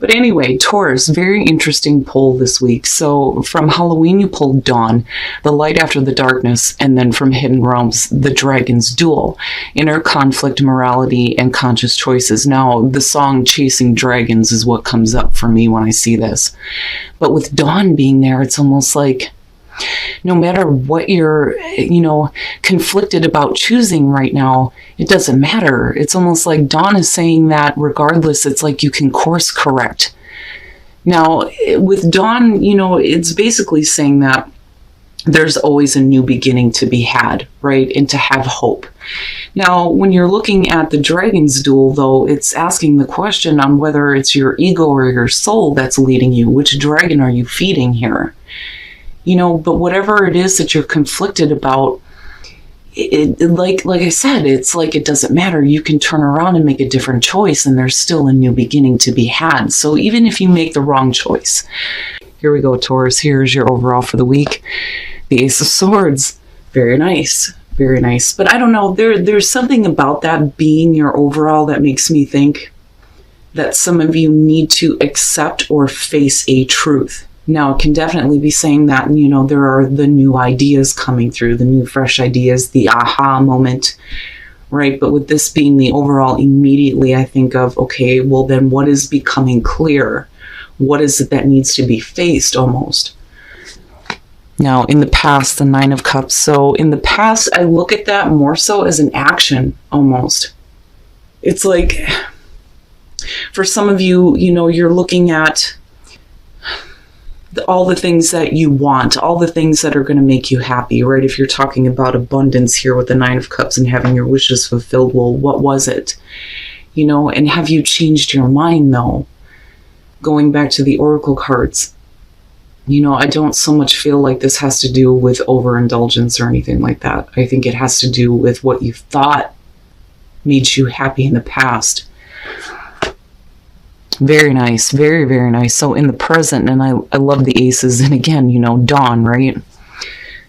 But anyway, Taurus, very interesting pull this week. So from Halloween, you pulled Dawn, the light after the darkness, and then from Hidden Realms, the Dragon's Duel, inner conflict, morality, and conscious choices. Now, the song Chasing Dragons is what comes up for me when I see this. But with Dawn being there, it's almost like no matter what you're, conflicted about choosing right now, it doesn't matter. It's almost like Dawn is saying that regardless, it's like you can course correct. Now, with Dawn, it's basically saying that there's always a new beginning to be had, right? And to have hope. Now, when you're looking at the Dragon's Duel, though, it's asking the question on whether it's your ego or your soul that's leading you. Which dragon are you feeding here? But whatever it is that you're conflicted about, like I said, it's like it doesn't matter. You can turn around and make a different choice, and there's still a new beginning to be had. So even if you make the wrong choice. Here we go, Taurus. Here's your overall for the week. The Ace of Swords. Very nice. Very nice. But I don't know, there's something about that being your overall that makes me think that some of you need to accept or face a truth. Now, it can definitely be saying that, there are the new ideas coming through, the new fresh ideas, the aha moment, right? But with this being the overall, immediately I think of, okay, well then what is becoming clear? What is it that needs to be faced almost? Now, in the past, the Nine of Cups. So in the past, I look at that more so as an action almost. It's like, for some of you, you're looking at all the things that you want, all the things that are going to make you happy, right? If you're talking about abundance here with the Nine of Cups and having your wishes fulfilled, well, what was it? And have you changed your mind though? Going back to the Oracle cards, I don't so much feel like this has to do with overindulgence or anything like that. I think it has to do with what you thought made you happy in the past. Very nice. Very, very nice. So in the present, and I love the aces, and again, Dawn, right?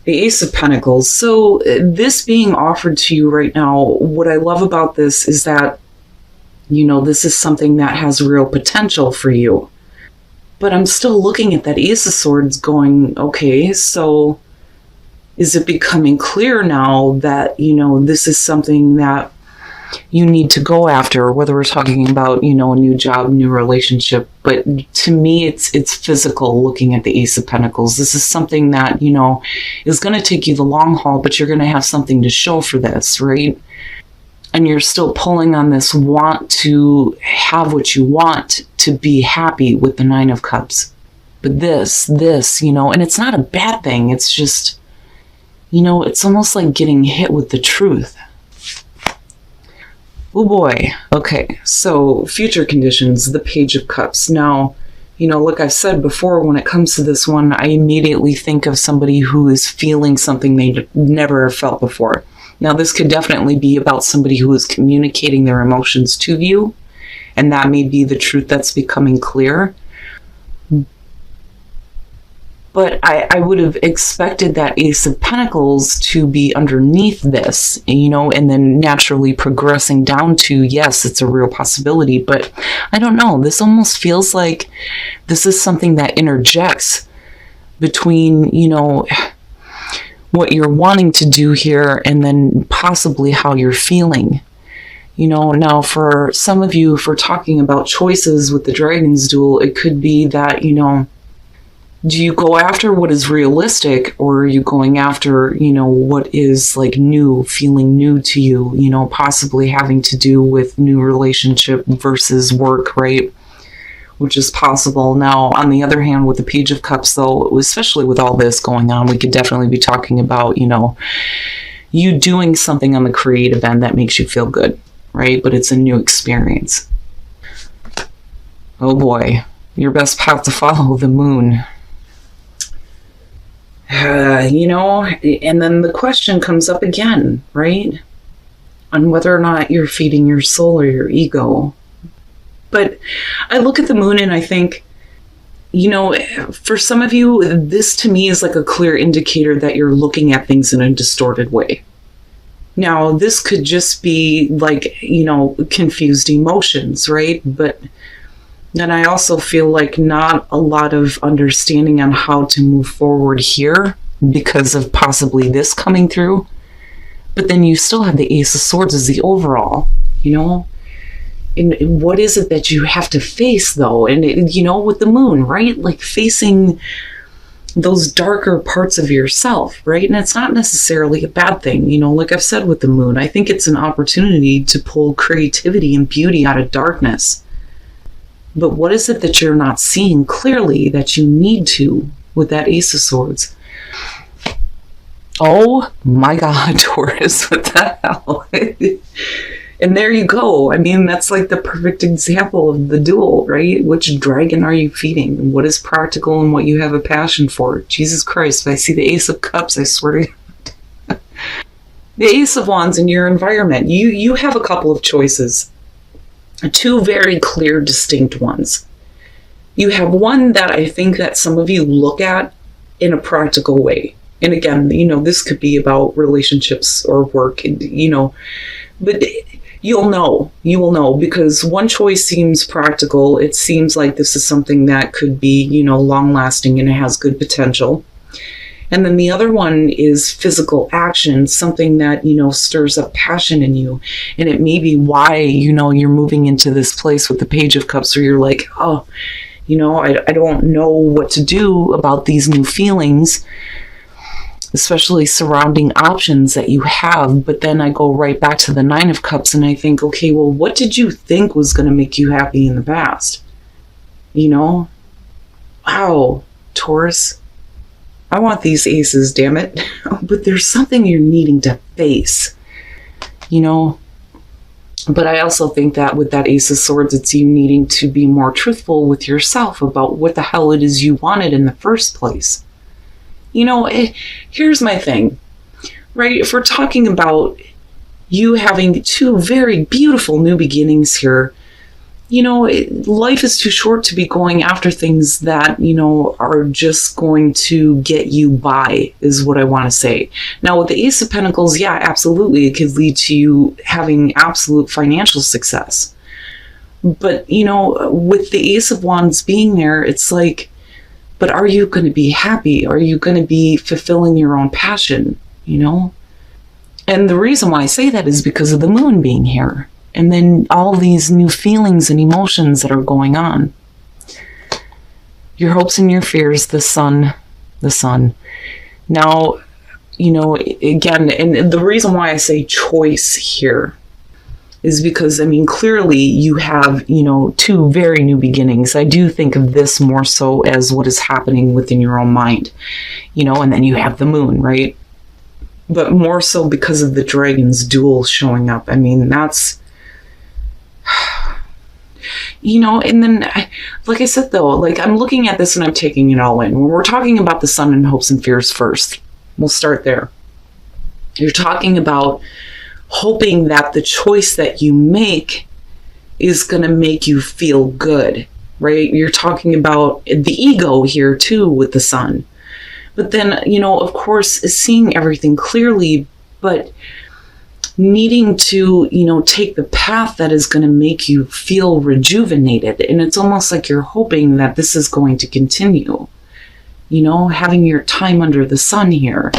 The Ace of Pentacles. So this being offered to you right now, what I love about this is that, this is something that has real potential for you. But I'm still looking at that Ace of Swords going, okay, so is it becoming clear now that, this is something that you need to go after, whether we're talking about, a new job, new relationship. But to me, it's physical looking at the Ace of Pentacles. This is something that, is going to take you the long haul, but you're going to have something to show for this, right? And you're still pulling on this want to have what you want, to be happy with the Nine of Cups. But this, and it's not a bad thing. It's just, it's almost like getting hit with the truth. Oh boy. Okay, so future conditions, the Page of Cups. Now, like I've said before, when it comes to this one, I immediately think of somebody who is feeling something they never have felt before. Now, this could definitely be about somebody who is communicating their emotions to you, and that may be the truth that's becoming clear. But I would have expected that Ace of Pentacles to be underneath this, and then naturally progressing down to, yes, it's a real possibility. But I don't know. This almost feels like this is something that interjects between, what you're wanting to do here and then possibly how you're feeling. Now for some of you, if we're talking about choices with the Dragon's Duel, it could be that, do you go after what is realistic, or are you going after, what is like new, feeling new to you, possibly having to do with new relationship versus work, right? Which is possible. Now, on the other hand, with the Page of Cups, though, especially with all this going on, we could definitely be talking about, you doing something on the creative end that makes you feel good, right? But it's a new experience. Oh boy, your best path to follow, the Moon. And then the question comes up again, right? On whether or not you're feeding your soul or your ego. But I look at the Moon and I think, for some of you, this to me is like a clear indicator that you're looking at things in a distorted way. Now, this could just be like, confused emotions, right? But And I also feel like not a lot of understanding on how to move forward here because of possibly this coming through. But then you still have the Ace of Swords as the overall, And what is it that you have to face, though? And, with the moon, right? Like facing those darker parts of yourself, right? And it's not necessarily a bad thing. Like I've said with the moon, I think it's an opportunity to pull creativity and beauty out of darkness. But what is it that you're not seeing clearly that you need to with that Ace of Swords? Oh my God, Taurus, what the hell? And there you go. I mean, that's like the perfect example of the duel, right? Which dragon are you feeding? What is practical and what you have a passion for? Jesus Christ, if I see the Ace of Cups, I swear to God. The Ace of Wands in your environment. You have a couple of choices. Two very clear, distinct ones. You have one that I think that some of you look at in a practical way. And again, this could be about relationships or work, but you will know because one choice seems practical. It seems like this is something that could be, long lasting and it has good potential. And then the other one is physical action, something that, stirs up passion in you. And it may be why, you're moving into this place with the Page of Cups where you're like, oh, I don't know what to do about these new feelings, especially surrounding options that you have. But then I go right back to the Nine of Cups and I think, okay, well, what did you think was going to make you happy in the past? Wow, Taurus. I want these aces, damn it. But there's something you're needing to face, But I also think that with that Ace of Swords, it's you needing to be more truthful with yourself about what the hell it is you wanted in the first place. Here's my thing, right? If we're talking about you having two very beautiful new beginnings here, life is too short to be going after things that, are just going to get you by, is what I want to say. Now, with the Ace of Pentacles, yeah, absolutely, it could lead to you having absolute financial success. But, with the Ace of Wands being there, it's like, but are you going to be happy? Are you going to be fulfilling your own passion, And the reason why I say that is because of the moon being here. And then all these new feelings and emotions that are going on. Your hopes and your fears, the sun. Now, again, and the reason why I say choice here is because, clearly you have, two very new beginnings. I do think of this more so as what is happening within your own mind, and then you have the moon, right? But more so because of the dragon's duel showing up. That's... and then, like I said, though, I'm looking at this and I'm taking it all in. When we're talking about the sun and hopes and fears first, we'll start there. You're talking about hoping that the choice that you make is going to make you feel good, right? You're talking about the ego here, too, with the sun. But then, of course, seeing everything clearly, but needing to, take the path that is going to make you feel rejuvenated. And it's almost like you're hoping that this is going to continue, having your time under the sun here.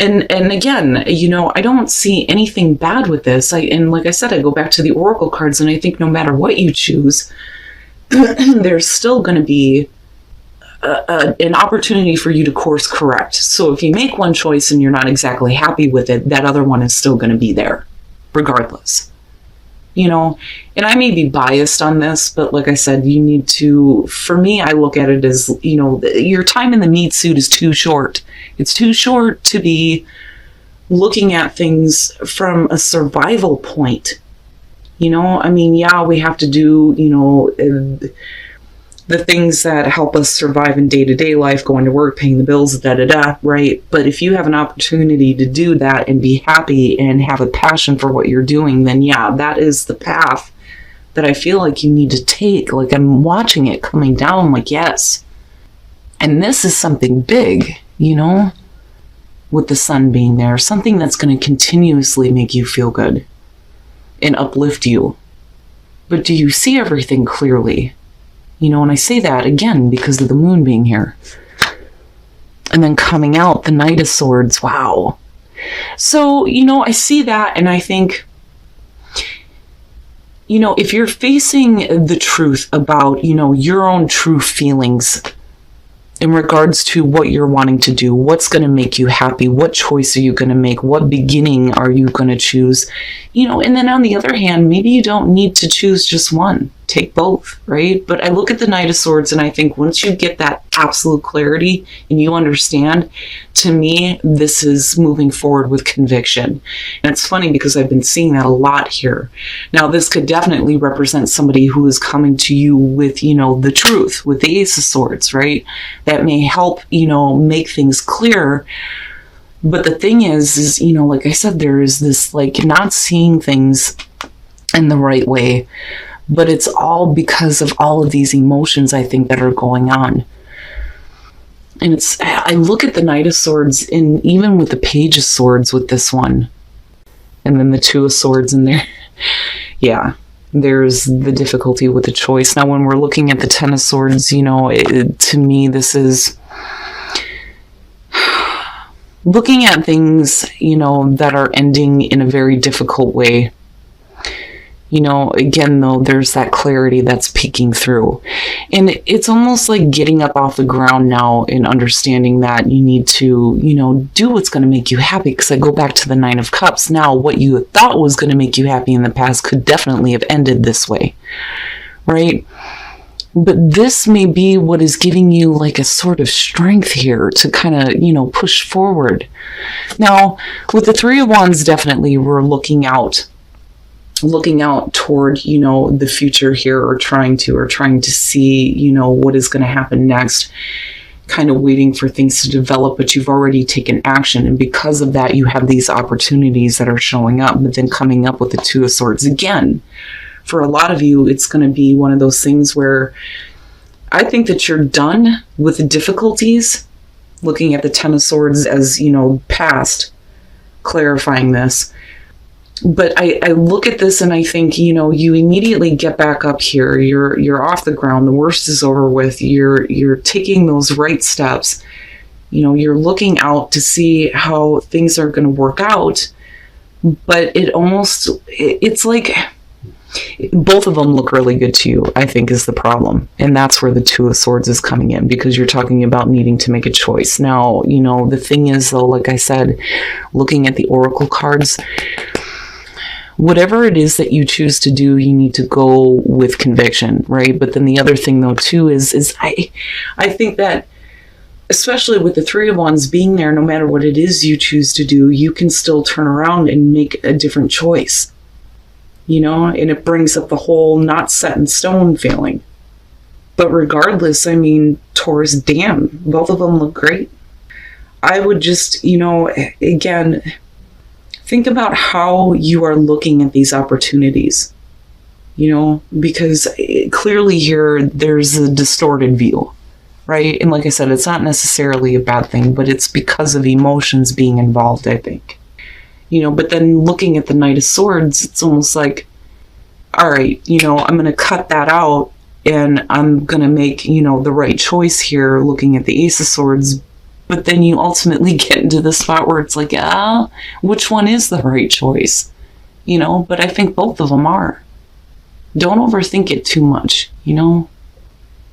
And again, I don't see anything bad with this. And like I said, I go back to the Oracle cards and I think no matter what you choose, there's still going to be an opportunity for you to course correct. So if you make one choice and you're not exactly happy with it, that other one is still going to be there regardless, and I may be biased on this, but like I said, you need to, for me, I look at it as, your time in the meat suit is too short. It's too short to be looking at things from a survival point. Yeah, we have to do, the things that help us survive in day-to-day life, going to work, paying the bills, right? But if you have an opportunity to do that and be happy and have a passion for what you're doing, then yeah, that is the path that I feel like you need to take. Like I'm watching it coming down, like, yes. And this is something big, with the sun being there, something that's going to continuously make you feel good and uplift you. but do you see everything clearly? And I say that again because of the moon being here. And then coming out, the Knight of Swords. Wow. So, I see that and I think, if you're facing the truth about, your own true feelings in regards to what you're wanting to do, what's going to make you happy, what choice are you going to make, what beginning are you going to choose, and then on the other hand, maybe you don't need to choose just one, take both, right? But I look at the Knight of Swords and I think once you get that absolute clarity and you understand, to me, this is moving forward with conviction. And it's funny because I've been seeing that a lot here. Now, this could definitely represent somebody who is coming to you with, the truth, with the Ace of Swords, right? That may help, make things clear. But the thing is, like I said, there is this, not seeing things in the right way. But it's all because of all of these emotions, I think, that are going on. And I look at the Knight of Swords, and even with the Page of Swords with this one, and then the Two of Swords in there, yeah, there's the difficulty with the choice. Now, when we're looking at the Ten of Swords, to me, this is looking at things, that are ending in a very difficult way. Again, though, there's that clarity that's peeking through. And it's almost like getting up off the ground now and understanding that you need to, do what's going to make you happy. Because I go back to the Nine of Cups. Now, what you thought was going to make you happy in the past could definitely have ended this way, right? But this may be what is giving you like a sort of strength here to kind of, push forward. Now, with the Three of Wands, definitely we're looking out toward, the future here, or trying to see, what is going to happen next, kind of waiting for things to develop, but you've already taken action. And because of that, you have these opportunities that are showing up, but then coming up with the Two of Swords again. For a lot of you, it's going to be one of those things where I think that you're done with the difficulties, looking at the Ten of Swords as, past, clarifying this. But I look at this and I think, you immediately get back up here. You're off the ground. The worst is over with. You're taking those right steps. You're looking out to see how things are going to work out. But it's like both of them look really good to you, I think, is the problem. And that's where the Two of Swords is coming in, because you're talking about needing to make a choice. Now, the thing is, though, like I said, looking at the Oracle cards, whatever it is that you choose to do, you need to go with conviction, right? But then the other thing, though, too, is I think that, especially with the Three of Wands being there, no matter what it is you choose to do, you can still turn around and make a different choice, and it brings up the whole not set in stone feeling. But regardless, Taurus, damn, both of them look great. I would just, again, think about how you are looking at these opportunities, because clearly here there's a distorted view, right? And like I said, it's not necessarily a bad thing, but it's because of emotions being involved, I think. But then looking at the Knight of Swords, it's almost like, all right, I'm going to cut that out and I'm going to make, the right choice here, looking at the Ace of Swords. But then you ultimately get into the spot where it's like, which one is the right choice? But I think both of them are. Don't overthink it too much,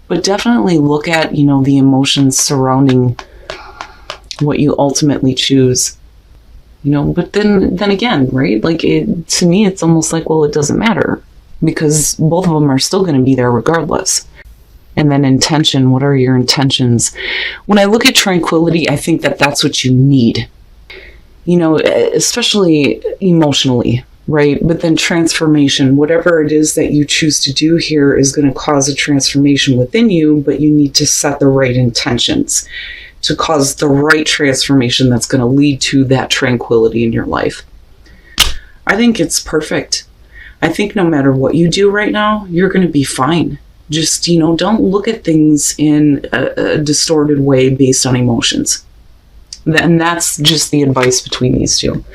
But definitely look at, the emotions surrounding what you ultimately choose. But then again, right? To me, it's almost like, well, it doesn't matter, because both of them are still going to be there regardless. And then intention, what are your intentions? When I look at tranquility, I think that that's what you need, especially emotionally, right? But then transformation, whatever it is that you choose to do here is going to cause a transformation within you, but you need to set the right intentions to cause the right transformation that's going to lead to that tranquility in your life. I think it's perfect. I think no matter what you do right now, you're going to be fine. Just, don't look at things in a distorted way based on emotions. And that's just the advice between these two.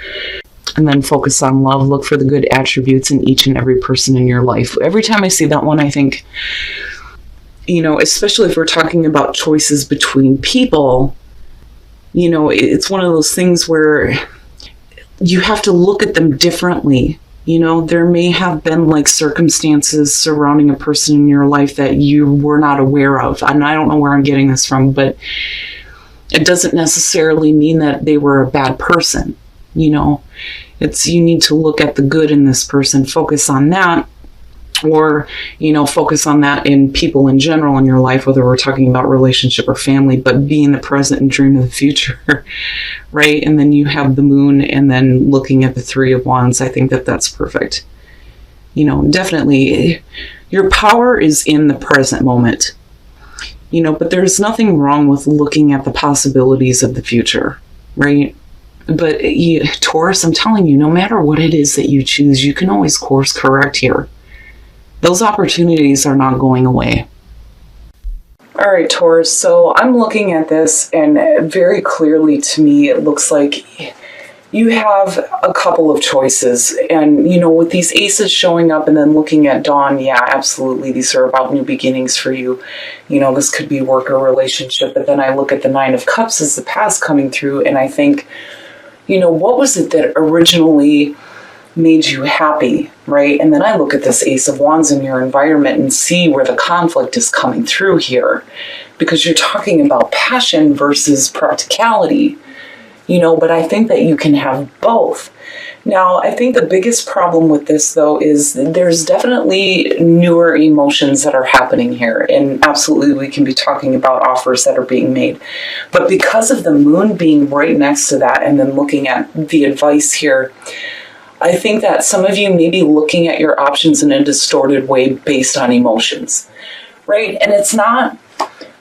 And then focus on love. Look for the good attributes in each and every person in your life. Every time I see that one, I think, especially if we're talking about choices between people, it's one of those things where you have to look at them differently. There may have been like circumstances surrounding a person in your life that you were not aware of. And I don't know where I'm getting this from, but it doesn't necessarily mean that they were a bad person. You need to look at the good in this person, focus on that, or, focus on that in people in general in your life, whether we're talking about relationship or family, but be in the present and dream of the future, right? And then you have the moon, and then looking at the Three of Wands, I think that that's perfect. Definitely your power is in the present moment, but there's nothing wrong with looking at the possibilities of the future, right? But Taurus, I'm telling you, no matter what it is that you choose, you can always course correct here. Those opportunities are not going away. All right, Taurus, so I'm looking at this, and very clearly to me, it looks like you have a couple of choices. And, with these aces showing up and then looking at Dawn, yeah, absolutely, these are about new beginnings for you. This could be work or relationship. But then I look at the Nine of Cups as the past coming through, and I think, what was it that originally made you happy, right? And then I look at this Ace of Wands in your environment and see where the conflict is coming through here, because you're talking about passion versus practicality, but I think that you can have both. Now, I think the biggest problem with this, though, is there's definitely newer emotions that are happening here. And absolutely, we can be talking about offers that are being made. But because of the moon being right next to that, and then looking at the advice here, I think that some of you may be looking at your options in a distorted way based on emotions, right? And it's not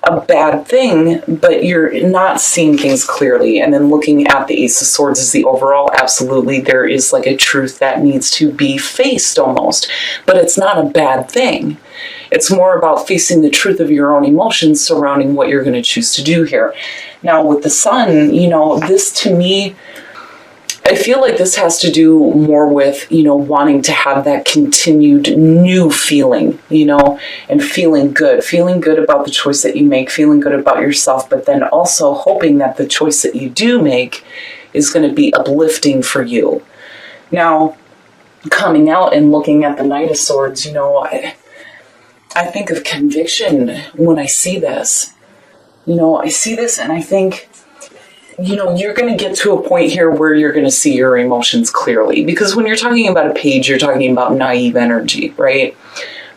a bad thing, but you're not seeing things clearly. And then looking at the Ace of Swords as the overall, absolutely, there is like a truth that needs to be faced almost, but it's not a bad thing. It's more about facing the truth of your own emotions surrounding what you're going to choose to do here. Now with the Sun, this to me, I feel like this has to do more with, wanting to have that continued new feeling, and feeling good about the choice that you make, feeling good about yourself, but then also hoping that the choice that you do make is going to be uplifting for you. Now, coming out and looking at the Knight of Swords, I think of conviction when I see this. I see this and I think, you're going to get to a point here where you're going to see your emotions clearly. Because when you're talking about a page, you're talking about naive energy, right?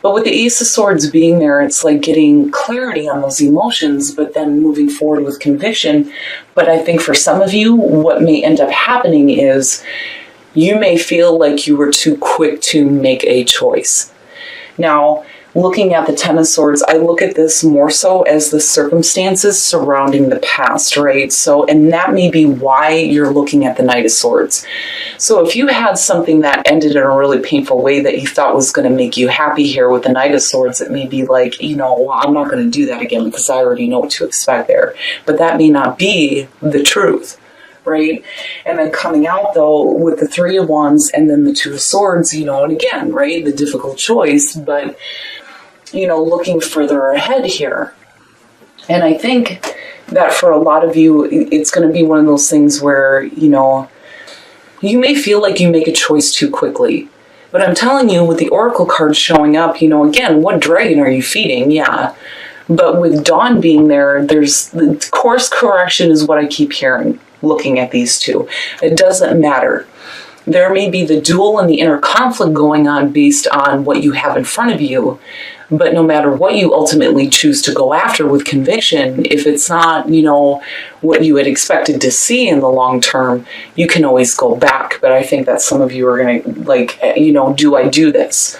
But with the Ace of Swords being there, it's like getting clarity on those emotions, but then moving forward with conviction. But I think for some of you, what may end up happening is you may feel like you were too quick to make a choice. Now, looking at the Ten of Swords, I look at this more so as the circumstances surrounding the past, right? So, and that may be why you're looking at the Knight of Swords. So if you had something that ended in a really painful way that you thought was going to make you happy here with the Knight of Swords, it may be like, well, I'm not going to do that again because I already know what to expect there. But that may not be the truth, right? And then coming out, though, with the Three of Wands and then the Two of Swords, and again, right, the difficult choice, but looking further ahead here. And I think that for a lot of you, it's going to be one of those things where, you may feel like you make a choice too quickly. But I'm telling you, with the Oracle cards showing up, again, what dragon are you feeding? Yeah. But with Dawn being there, there's the course correction is what I keep hearing, looking at these two. It doesn't matter. There may be the duel and the inner conflict going on based on what you have in front of you. But no matter what you ultimately choose to go after with conviction, if it's not, what you had expected to see in the long term, you can always go back. But I think that some of you are going to, do I do this?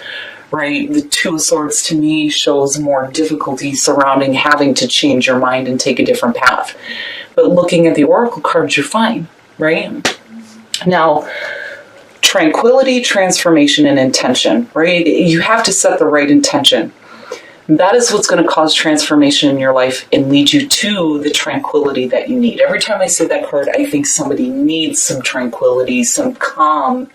Right? The Two of Swords to me shows more difficulty surrounding having to change your mind and take a different path. But looking at the Oracle cards, you're fine, right? Now, tranquility, transformation, and intention, right? You have to set the right intention. That is what's going to cause transformation in your life and lead you to the tranquility that you need. Every time I say that card, I think somebody needs some tranquility, some calm,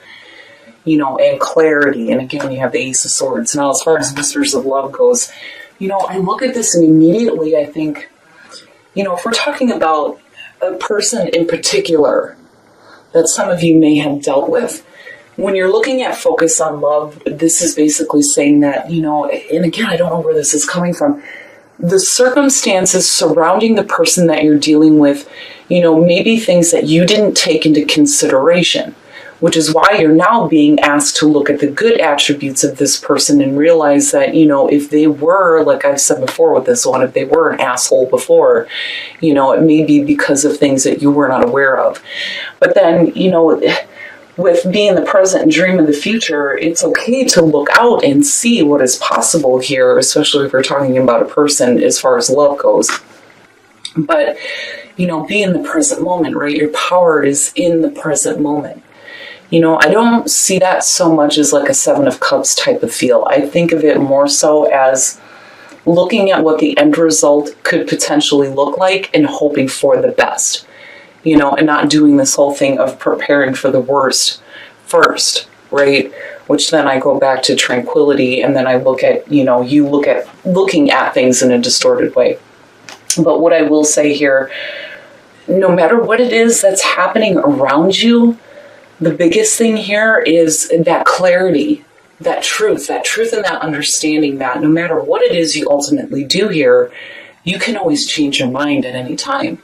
and clarity. And again, you have the Ace of Swords. Now, as far as Misters of Love goes, I look at this and immediately I think, if we're talking about a person in particular that some of you may have dealt with, when you're looking at focus on love, this is basically saying that, and again, I don't know where this is coming from, the circumstances surrounding the person that you're dealing with, maybe things that you didn't take into consideration, which is why you're now being asked to look at the good attributes of this person and realize that, if they were, like I've said before with this one, if they were an asshole before, it may be because of things that you were not aware of. But then, with being the present and dream of the future, it's okay to look out and see what is possible here, especially if we're talking about a person as far as love goes. But, be in the present moment, right? Your power is in the present moment. I don't see that so much as like a Seven of Cups type of feel. I think of it more so as looking at what the end result could potentially look like and hoping for the best, and not doing this whole thing of preparing for the worst first, right? Which then I go back to tranquility, and then I look at, you look at looking at things in a distorted way. But what I will say here, no matter what it is that's happening around you, the biggest thing here is that clarity, that truth and that understanding that no matter what it is you ultimately do here, you can always change your mind at any time.